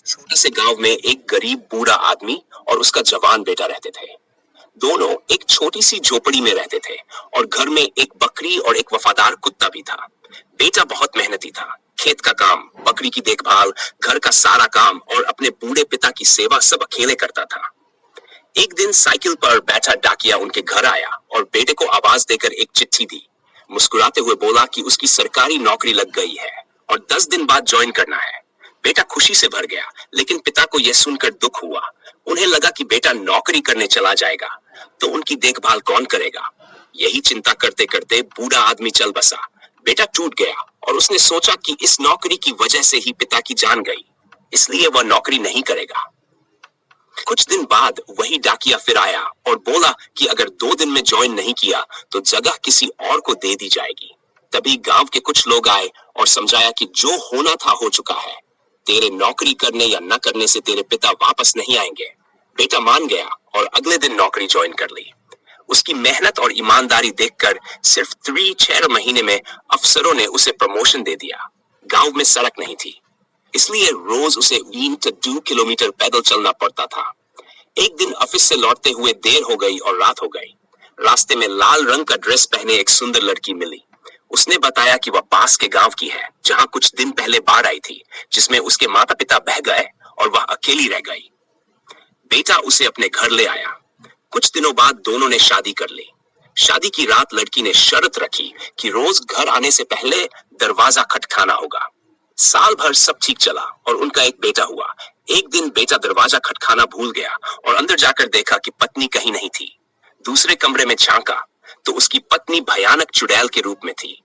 छोटे से गांव में एक गरीब बूढ़ा आदमी और उसका जवान बेटा रहते थे। दोनों एक छोटी सी झोपड़ी में रहते थे और घर में एक बकरी और एक वफादार कुत्ता भी था। बेटा बहुत मेहनती था। खेत का काम, बकरी की देखभाल, घर का सारा काम और अपने बूढ़े पिता की सेवा सब अकेले करता था। एक दिन साइकिल पर बैठा डाकिया उनके घर आया और बेटे को आवाज देकर एक चिट्ठी दी। मुस्कुराते हुए बोला कि उसकी सरकारी नौकरी लग गई है और 10 दिन बाद ज्वाइन करना है। बेटा खुशी से भर गया, लेकिन पिता को यह सुनकर दुख हुआ। उन्हें लगा कि बेटा नौकरी करने चला जाएगा तो उनकी देखभाल कौन करेगा। यही चिंता करते करते बूढ़ा आदमी चल बसा। बेटा टूट गया और उसने सोचा कि इस नौकरी की वजह से ही पिता की जान गई, इसलिए वह नौकरी नहीं करेगा। कुछ दिन बाद वही डाकिया फिर आया और बोला कि अगर 2 दिन में ज्वाइन नहीं किया तो जगह किसी और को दे दी जाएगी। तभी गांव के कुछ लोग आए और समझाया कि जो होना था हो चुका है। तेरे नौकरी करने या न करने से तेरे पिता वापस नहीं आएंगे। बेटा मान गया और अगले दिन नौकरी ज्वाइन कर ली। उसकी मेहनत और ईमानदारी देखकर सिर्फ 6 महीने में अफसरों ने उसे प्रमोशन दे दिया। गांव में सड़क नहीं थी, इसलिए रोज उसे 2 किलोमीटर पैदल चलना पड़ता था। एक दिन ऑफिस से लौटते हुए देर हो गई और रात हो गई। रास्ते में लाल रंग का ड्रेस पहने एक सुंदर लड़की मिली। उसने बताया कि वह पास के गांव की है, जहां कुछ दिन पहले बाढ़ आई थी, जिसमें उसके माता पिता बह गए और वह अकेली रह गई। बेटा उसे अपने घर ले आया। कुछ दिनों बाद दोनों ने शादी कर ली। शादी की रात लड़की ने शर्त रखी कि रोज घर आने से पहले दरवाजा खटखटाना होगा। साल भर सब ठीक चला और उनका एक बेटा हुआ। एक दिन बेटा दरवाजा खटखटाना भूल गया और अंदर जाकर देखा कि पत्नी कहीं नहीं थी। दूसरे कमरे में झांका तो उसकी पत्नी भयानक चुड़ैल के रूप में थी।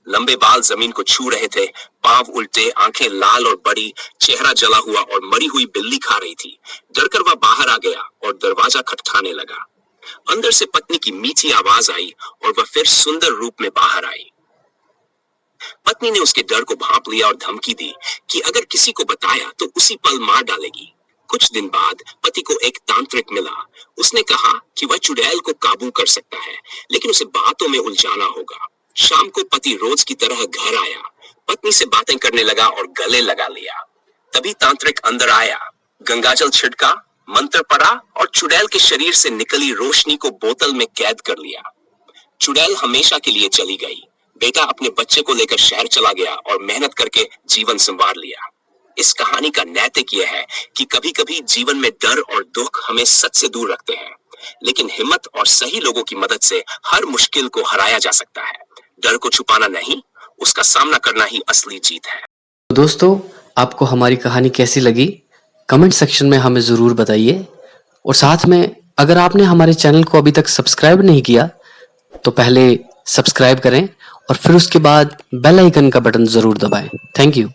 लंबे बाल जमीन को छू रहे थे, पांव उल्टे, आंखें लाल और बड़ी, चेहरा जला हुआ और मरी हुई बिल्ली खा रही थी। डरकर वह बाहर आ गया और दरवाजा खटखटाने लगा। अंदर से पत्नी की मीठी आवाज आई और वह फिर सुंदर रूप में बाहर आई। पत्नी ने उसके डर को भांप लिया और धमकी दी कि अगर किसी को बताया तो उसी पल मार डालेगी। कुछ दिन बाद पति को एक तांत्रिक मिला। उसने कहा कि वह चुड़ैल को काबू कर सकता है, लेकिन उसे बातों में उलझाना होगा। शाम को पति रोज की तरह घर आया, पत्नी से बातें करने लगा और गले लगा लिया। तभी तांत्रिक अंदर आया, गंगाजल छिड़का, मंत्र पढ़ा और चुड़ैल के शरीर से निकली रोशनी को बोतल में कैद कर लिया। चुड़ैल हमेशा के लिए चली गई। बेटा अपने बच्चे को लेकर शहर चला गया और मेहनत करके जीवन संवार लिया। इस कहानी का नैतिक यह है कि कभी-कभी जीवन में डर और दुख हमें सच से दूर रखते हैं, लेकिन हिम्मत और सही लोगों की मदद से हर मुश्किल को हराया जा सकता है। डर को छुपाना नहीं, उसका सामना करना ही असली जीत है। दोस्तों, आपको हमारी कहानी कैसी लगी कमेंट सेक्शन में हमें जरूर बताइए। और साथ में अगर आपने हमारे चैनल को अभी तक सब्सक्राइब नहीं किया तो पहले सब्सक्राइब करें और फिर उसके बाद बेल आइकन का बटन जरूर दबाएं। Thank you.